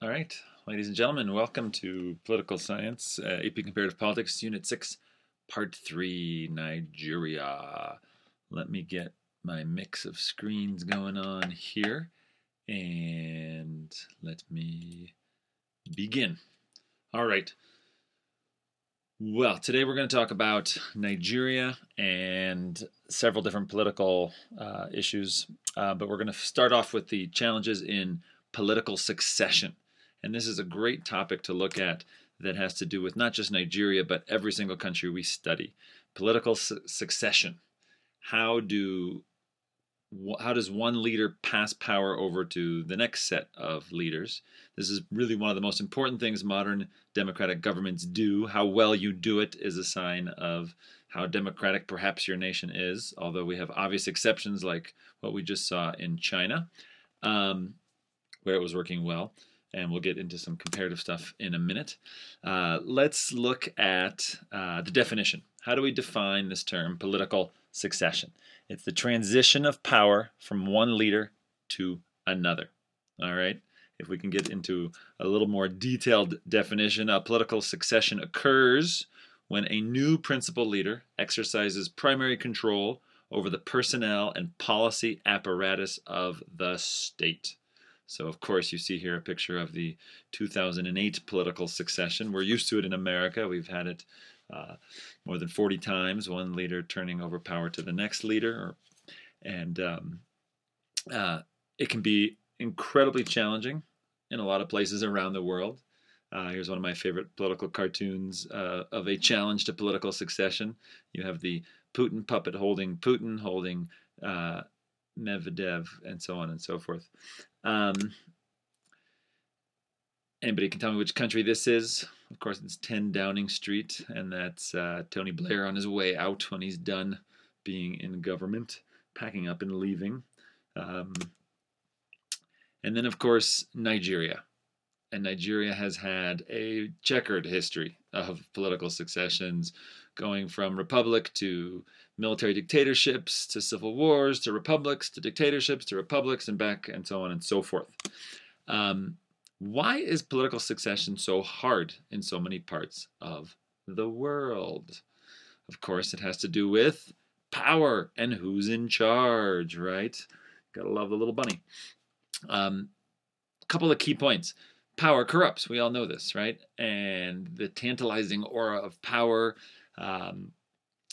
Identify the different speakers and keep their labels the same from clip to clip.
Speaker 1: All right, ladies and gentlemen, welcome to Political Science, AP Comparative Politics, Unit 6, Part 3, Nigeria. Let me get my mix of screens going on here, and let me begin. All right. Well, today we're going to talk about Nigeria and several different political issues, but we're going to start off with the challenges in political succession. And this is a great topic to look at that has to do with not just Nigeria, but every single country we study. Political succession. How does one leader pass power over to the next set of leaders? This is really one of the most important things modern democratic governments do. How well you do it is a sign of how democratic perhaps your nation is, although we have obvious exceptions like what we just saw in China, where it was working well. And we'll get into some comparative stuff in a minute. Let's look at the definition. How do we define this term, political succession? It's the transition of power from one leader to another. All right? If we can get into a little more detailed definition, a political succession occurs when a new principal leader exercises primary control over the personnel and policy apparatus of the state. So, of course, you see here a picture of the 2008 political succession. We're used to it in America. We've had it more than 40 times, one leader turning over power to the next leader. And it can be incredibly challenging in a lot of places around the world. Here's one of my favorite political cartoons of a challenge to political succession. You have the Putin puppet holding Putin, holding Medvedev, and so on and so forth. Anybody can tell me which country this is? Of course, it's 10 Downing Street, and that's Tony Blair on his way out when he's done being in government, packing up and leaving. And then, of course, Nigeria. And Nigeria has had a checkered history of political successions, going from republic to military dictatorships to civil wars to republics to dictatorships to republics and back and so on and so forth. Why is political succession so hard in so many parts of the world? Of course, it has to do with power and who's in charge, right? Gotta love the little bunny. Couple of key points. Power corrupts. We all know this, right? And the tantalizing aura of power,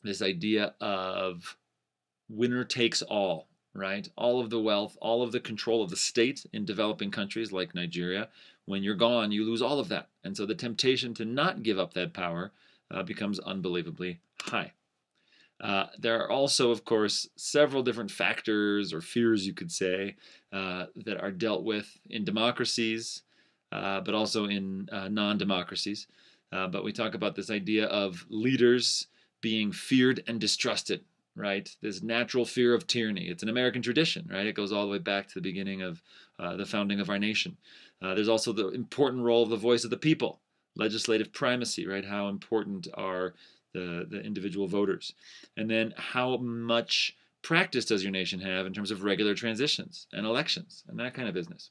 Speaker 1: this idea of winner takes all, right? All of the wealth, all of the control of the state in developing countries like Nigeria. When you're gone, you lose all of that. And so the temptation to not give up that power becomes unbelievably high. There are also, of course, several different factors or fears, you could say, that are dealt with in democracies, but also in non-democracies. But we talk about this idea of leaders being feared and distrusted, right? This natural fear of tyranny. It's an American tradition, right? It goes all the way back to the beginning of the founding of our nation. There's also the important role of the voice of the people, legislative primacy, right? How important are the individual voters? And then how much practice does your nation have in terms of regular transitions and elections and that kind of business?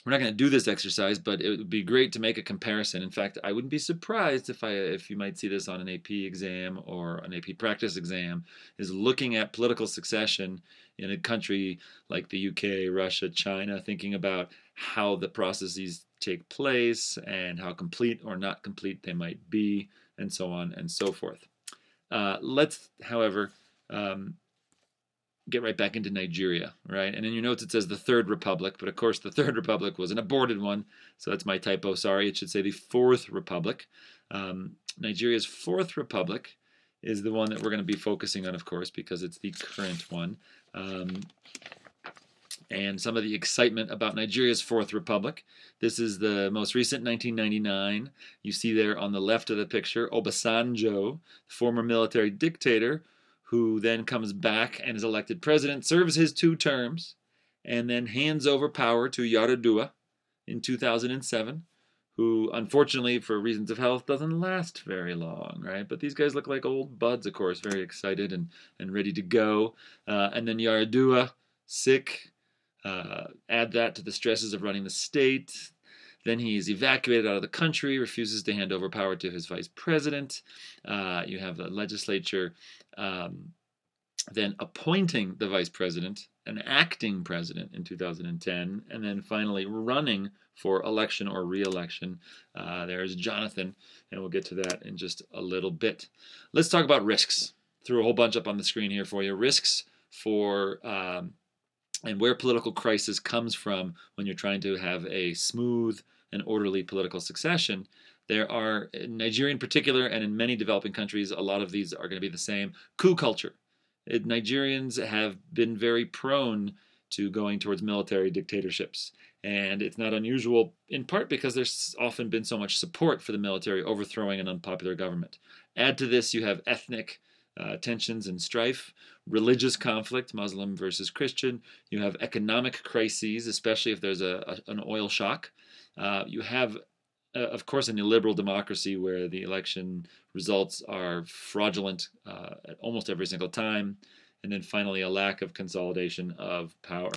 Speaker 1: We're not going to do this exercise, but it would be great to make a comparison. In fact, I wouldn't be surprised if you might see this on an AP exam or an AP practice exam, is looking at political succession in a country like the UK, Russia, China, thinking about how the processes take place and how complete or not complete they might be, and so on and so forth. Let's, however, get right back into Nigeria, right? And in your notes it says the Third Republic, but of course the Third Republic was an aborted one, so that's my typo, sorry. It should say the Fourth Republic. Nigeria's Fourth Republic is the one that we're going to be focusing on, of course, because it's the current one. And some of the excitement about Nigeria's Fourth Republic. This is the most recent, 1999. You see there on the left of the picture, Obasanjo, former military dictator, who then comes back and is elected president, serves his 2 terms, and then hands over power to Yar'Adua in 2007, who, unfortunately, for reasons of health, doesn't last very long, right? But these guys look like old buds, of course, very excited and ready to go. And then Yar'Adua, sick, Add that to the stresses of running the state. Then he is evacuated out of the country, refuses to hand over power to his vice president. You have the legislature then appointing the vice president, an acting president in 2010, and then finally running for election or re-election. There's Jonathan, and we'll get to that in just a little bit. Let's talk about risks. Threw a whole bunch up on the screen here for you. Risks for and where political crisis comes from when you're trying to have a smooth and orderly political succession. There are, in Nigeria in particular, and in many developing countries, a lot of these are going to be the same. Coup culture. Nigerians have been very prone to going towards military dictatorships. And it's not unusual, in part because there's often been so much support for the military overthrowing an unpopular government. Add to this, you have ethnic tensions and strife, religious conflict, Muslim versus Christian. You have economic crises, especially if there's an oil shock. You have, of course, an illiberal democracy where the election results are fraudulent at almost every single time. And then finally, a lack of consolidation of power.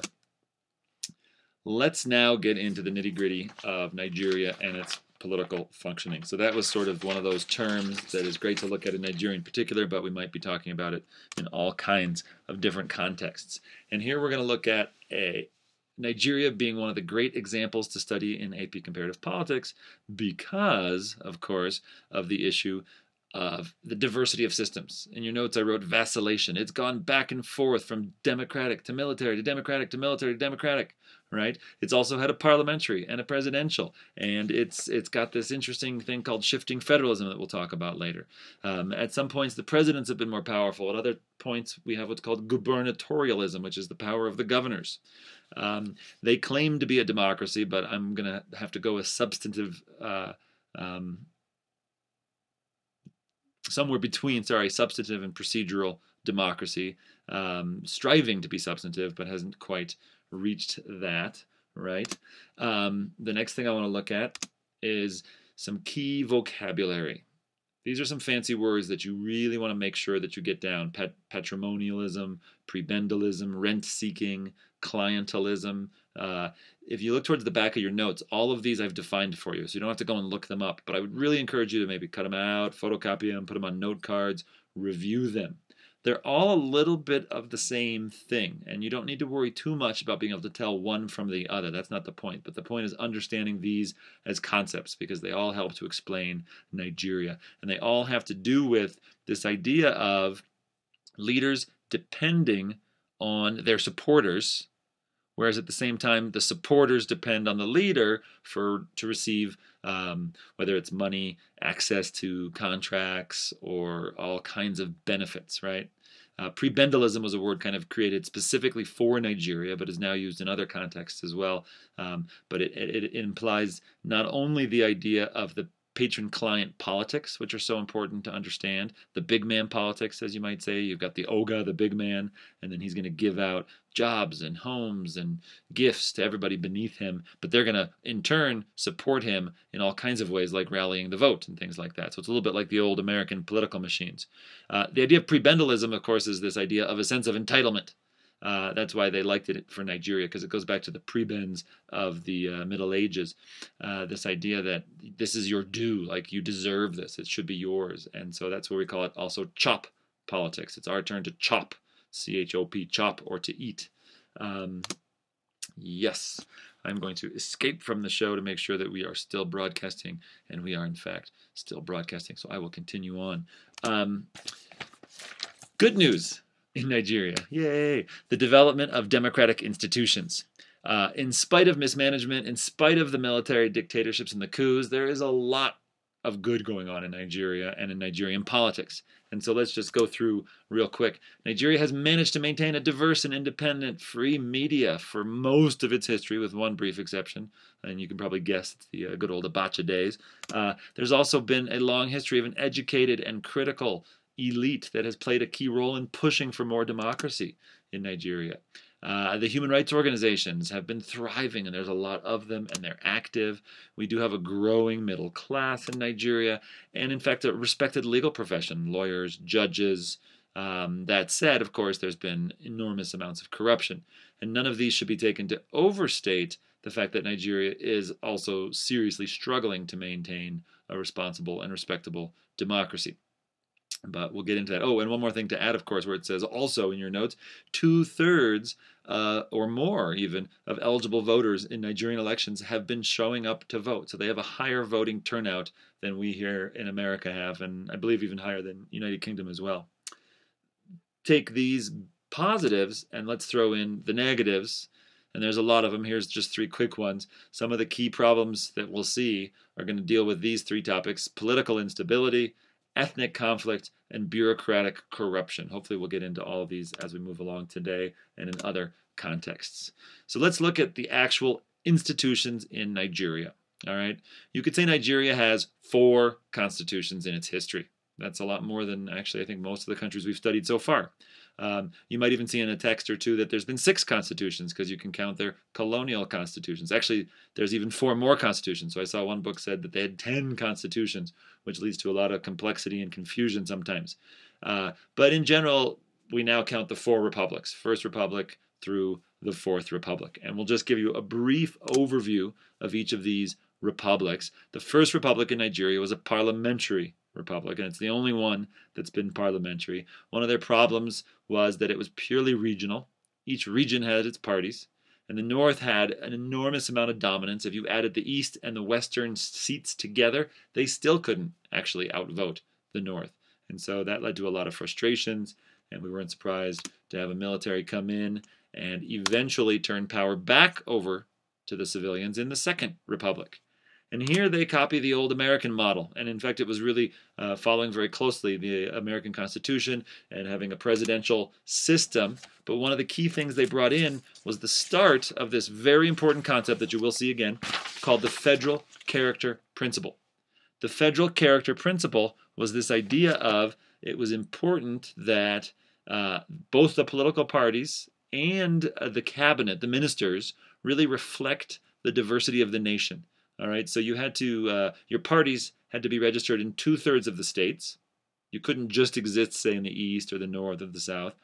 Speaker 1: Let's now get into the nitty-gritty of Nigeria and its political functioning. So that was sort of one of those terms that is great to look at in Nigeria in particular, but we might be talking about it in all kinds of different contexts. And here we're going to look at Nigeria being one of the great examples to study in AP Comparative Politics because, of course, of the issue of the diversity of systems. In your notes I wrote vacillation. It's gone back and forth from democratic to military to democratic to military to democratic, right? It's also had a parliamentary and a presidential, and it's got this interesting thing called shifting federalism that we'll talk about later. At some points the presidents have been more powerful. At other points we have what's called gubernatorialism, which is the power of the governors. They claim to be a democracy, but I'm going to have to go with substantive somewhere between, substantive and procedural democracy, striving to be substantive, but hasn't quite reached that, right? The next thing I want to look at is some key vocabulary. These are some fancy words that you really want to make sure that you get down. Patrimonialism, prebendalism, rent-seeking, clientelism. If you look towards the back of your notes, all of these I've defined for you, so you don't have to go and look them up. But I would really encourage you to maybe cut them out, photocopy them, put them on note cards, review them. They're all a little bit of the same thing, and you don't need to worry too much about being able to tell one from the other. That's not the point. But the point is understanding these as concepts, because they all help to explain Nigeria. And they all have to do with this idea of leaders depending on their supporters, whereas at the same time the supporters depend on the leader to receive whether it's money, access to contracts, or all kinds of benefits, right? Prebendalism was a word kind of created specifically for Nigeria, but is now used in other contexts as well. But it implies not only the idea of the patron-client politics, which are so important to understand. The big man politics, as you might say. You've got the Oga, the big man, and then he's going to give out jobs and homes and gifts to everybody beneath him, but they're going to, in turn, support him in all kinds of ways, like rallying the vote and things like that. So it's a little bit like the old American political machines. The idea of prebendalism, of course, is this idea of a sense of entitlement. That's why they liked it for Nigeria, because it goes back to the prebends of the Middle Ages. This idea that this is your due, like you deserve this, it should be yours. And so that's where we call it also chop politics. It's our turn to chop, C-H-O-P, chop, or to eat. Yes, I'm going to escape from the show to make sure that we are still broadcasting, and we are in fact still broadcasting, so I will continue on. Good news in Nigeria, yay! The development of democratic institutions. In spite of mismanagement, in spite of the military dictatorships and the coups, there is a lot of good going on in Nigeria and in Nigerian politics. And so let's just go through real quick. Nigeria has managed to maintain a diverse and independent free media for most of its history, with one brief exception, and you can probably guess it's the good old Abacha days. There's also been a long history of an educated and critical elite that has played a key role in pushing for more democracy in Nigeria. The human rights organizations have been thriving, and there's a lot of them, and they're active. We do have a growing middle class in Nigeria, and in fact a respected legal profession, lawyers, judges. That said, of course, there's been enormous amounts of corruption. And none of these should be taken to overstate the fact that Nigeria is also seriously struggling to maintain a responsible and respectable democracy. But we'll get into that. Oh, and one more thing to add, of course, where it says also in your notes, 2/3 or more even of eligible voters in Nigerian elections have been showing up to vote. So they have a higher voting turnout than we here in America have, and I believe even higher than United Kingdom as well. Take these positives and let's throw in the negatives. And there's a lot of them. Here's just 3 quick ones. Some of the key problems that we'll see are going to deal with these 3 topics: political instability, ethnic conflict, and bureaucratic corruption. Hopefully we'll get into all of these as we move along today and in other contexts. So let's look at the actual institutions in Nigeria. All right. You could say Nigeria has 4 constitutions in its history. That's a lot more than actually I think most of the countries we've studied so far. You might even see in a text or 2 that there's been 6 constitutions because you can count their colonial constitutions. Actually, there's even 4 more constitutions. So I saw one book said that they had 10 constitutions, which leads to a lot of complexity and confusion sometimes. But in general, we now count the 4 republics, First Republic through the Fourth Republic. And we'll just give you a brief overview of each of these republics. The First Republic in Nigeria was a parliamentary republic, and it's the only one that's been parliamentary. One of their problems was that it was purely regional. Each region had its parties, and the North had an enormous amount of dominance. If you added the East and the Western seats together, they still couldn't actually outvote the North. And so that led to a lot of frustrations, and we weren't surprised to have a military come in and eventually turn power back over to the civilians in the Second Republic. And here they copy the old American model. And in fact, it was really following very closely the American Constitution and having a presidential system. But one of the key things they brought in was the start of this very important concept that you will see again called the federal character principle. The federal character principle was this idea of it was important that both the political parties and the cabinet, the ministers, really reflect the diversity of the nation. All right, so you had to, your parties had to be registered in 2/3 of the states. You couldn't just exist, say, in the East or the North or the South.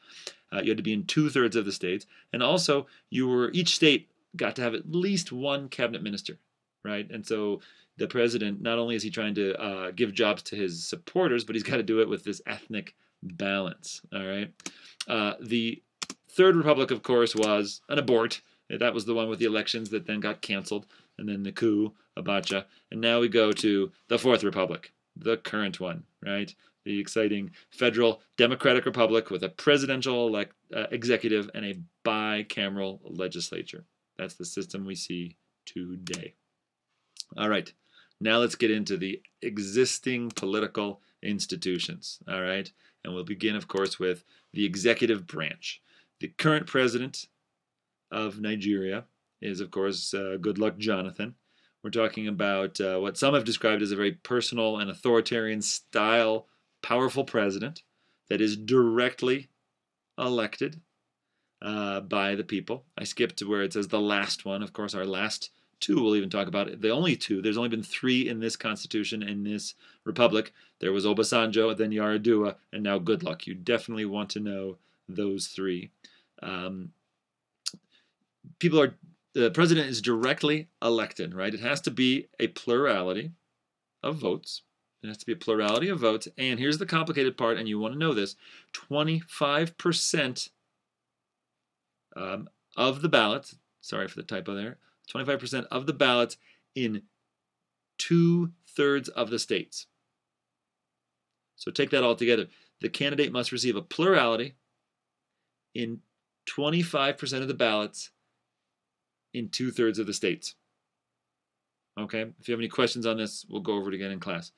Speaker 1: You had to be in 2/3 of the states. And also, each state got to have at least one cabinet minister, right? And so the president, not only is he trying to give jobs to his supporters, but he's got to do it with this ethnic balance, all right? The Third Republic, of course, was an abort. That was the one with the elections that then got canceled, and then the coup, Abacha. And now we go to the Fourth Republic, the current one, right? The exciting federal democratic republic with a presidential executive and a bicameral legislature. That's the system we see today. All right, now let's get into the existing political institutions, all right? And we'll begin, of course, with the executive branch. The current president of Nigeria is, of course, Goodluck Jonathan. We're talking about what some have described as a very personal and authoritarian style, powerful president that is directly elected by the people. I skipped to where it says the last one. Of course, our last 2 we'll even talk about it. The only 2. There's only been 3 in this constitution, in this republic. There was Obasanjo, then Yar'Adua, and now Goodluck. You definitely want to know those 3. The president is directly elected, right? It has to be a plurality of votes. It has to be a plurality of votes. And here's the complicated part, and you want to know this. 25% of the ballots, sorry for the typo there, 25% of the ballots in 2/3 of the states. So take that all together. The candidate must receive a plurality in 25% of the ballots in 2/3 of the states. Okay, if you have any questions on this, we'll go over it again in class.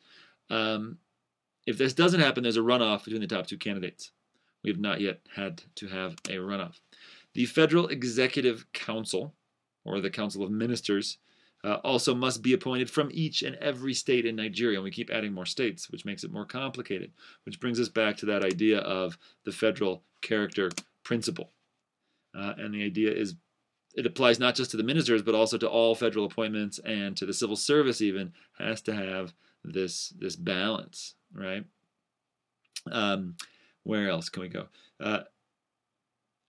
Speaker 1: If this doesn't happen, there's a runoff between the top 2 candidates. We have not yet had to have a runoff. The Federal Executive Council, or the Council of Ministers, also must be appointed from each and every state in Nigeria. And we keep adding more states, which makes it more complicated, which brings us back to that idea of the federal character principle. And the idea is it applies not just to the ministers, but also to all federal appointments and to the civil service even, has to have this balance, right? Where else can we go?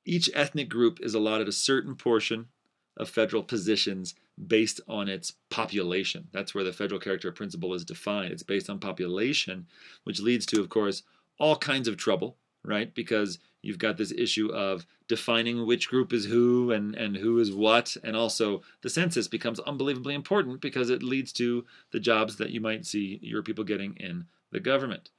Speaker 1: Each ethnic group is allotted a certain portion of federal positions based on its population. That's where the federal character principle is defined. It's based on population, which leads to, of course, all kinds of trouble, right? Because you've got this issue of defining which group is who and who is what. And also the census becomes unbelievably important because it leads to the jobs that you might see your people getting in the government.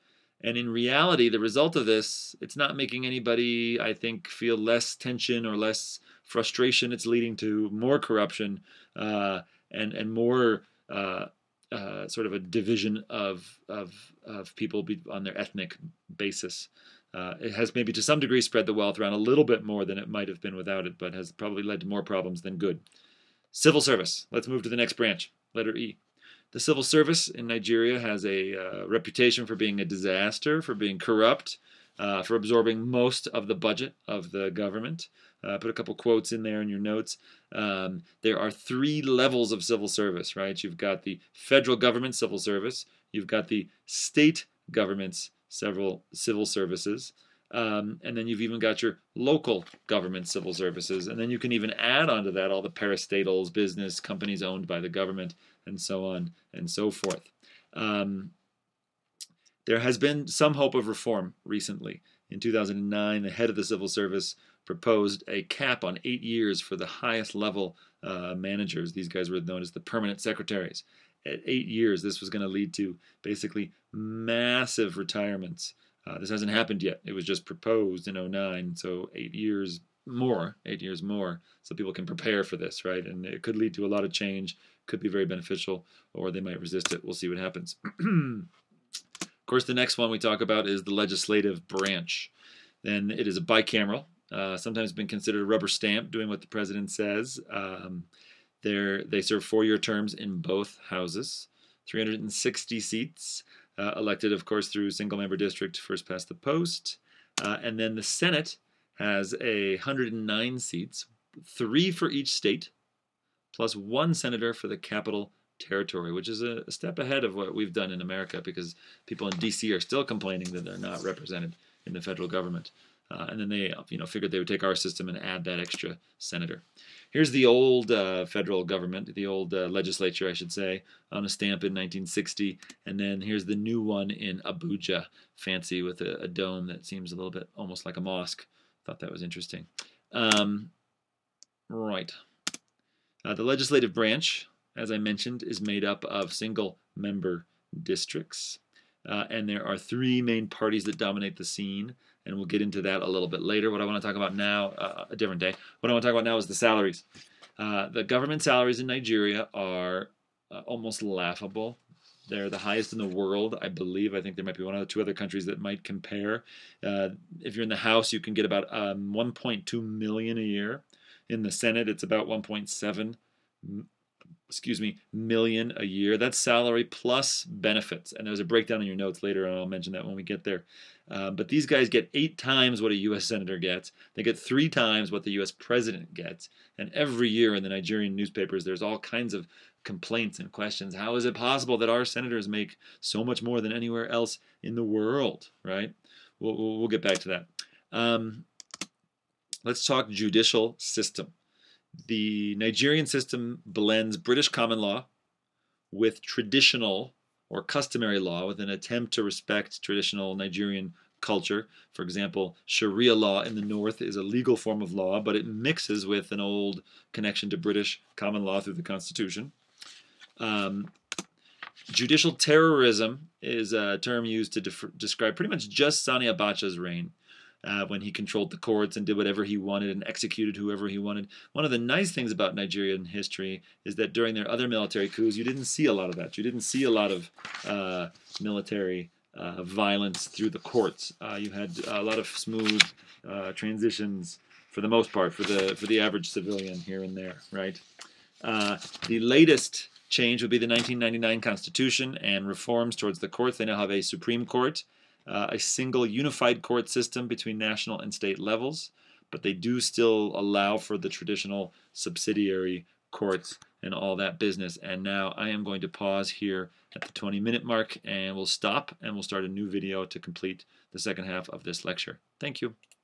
Speaker 1: And in reality, the result of this, it's not making anybody, I think, feel less tension or less frustration. It's leading to more corruption and more sort of a division of people on their ethnic basis. It has maybe to some degree spread the wealth around a little bit more than it might have been without it, but has probably led to more problems than good. Civil service. Let's move to the next branch, letter E. The civil service in Nigeria has a reputation for being a disaster, for being corrupt, for absorbing most of the budget of the government. Put a couple quotes in there in your notes. There are 3 levels of civil service, right? You've got the federal government civil service. You've got the state government's several civil services. And then you've even got your local government civil services. And then you can even add onto that all the parastatals, business, companies owned by the government, and so on and so forth. There has been some hope of reform recently. In 2009, the head of the civil service proposed a cap on 8 years for the highest level managers. These guys were known as the permanent secretaries. At 8 years, this was going to lead to basically massive retirements. This hasn't happened yet. It was just proposed in 2009, so 8 years more, so people can prepare for this, right? And it could lead to a lot of change, could be very beneficial, or they might resist it. We'll see what happens. Of course, the next one we talk about is the legislative branch. Then it is a bicameral, sometimes been considered a rubber stamp, doing what the president says. They serve 4-year terms in both houses, 360 seats, elected, of course, through single-member district, first past the post. And then the Senate has 109 seats, 3 for each state, plus 1 senator for the capital territory, which is a step ahead of what we've done in America because people in D.C. are still complaining that they're not represented in the federal government. And then they figured they would take our system and add that extra senator. Here's the old federal government, the old legislature, I should say, on a stamp in 1960. And then here's the new one in Abuja, fancy with a dome that seems a little bit almost like a mosque. Thought that was interesting. Right. The legislative branch, as I mentioned, is made up of single-member districts. And there are 3 main parties that dominate the scene. And we'll get into that a little bit later. What I want to talk about now, a different day, what I want to talk about now is the salaries. The government salaries in Nigeria are almost laughable. They're the highest in the world, I believe. I think there might be 1 or 2 other countries that might compare. If you're in the House, you can get about $1.2 million a year. In the Senate, it's about 1.7 million a year. That's salary plus benefits. And there's a breakdown in your notes later, and I'll mention that when we get there. But these guys get 8 times what a U.S. senator gets. They get 3 times what the U.S. president gets. And every year in the Nigerian newspapers, there's all kinds of complaints and questions. How is it possible that our senators make so much more than anywhere else in the world, right? We'll get back to that. Let's talk judicial system. The Nigerian system blends British common law with traditional or customary law with an attempt to respect traditional Nigerian culture. For example, Sharia law in the north is a legal form of law, but it mixes with an old connection to British common law through the Constitution. Judicial terrorism is a term used to describe pretty much just Sani Abacha's reign. When he controlled the courts and did whatever he wanted and executed whoever he wanted. One of the nice things about Nigerian history is that during their other military coups, you didn't see a lot of that. You didn't see a lot of military violence through the courts. You had a lot of smooth transitions, for the most part, for the average civilian here and there, right? The latest change would be the 1999 Constitution and reforms towards the courts. They now have a Supreme Court, a single unified court system between national and state levels, but they do still allow for the traditional subsidiary courts and all that business. And now I am going to pause here at the 20-minute mark, and we'll stop and we'll start a new video to complete the second half of this lecture. Thank you.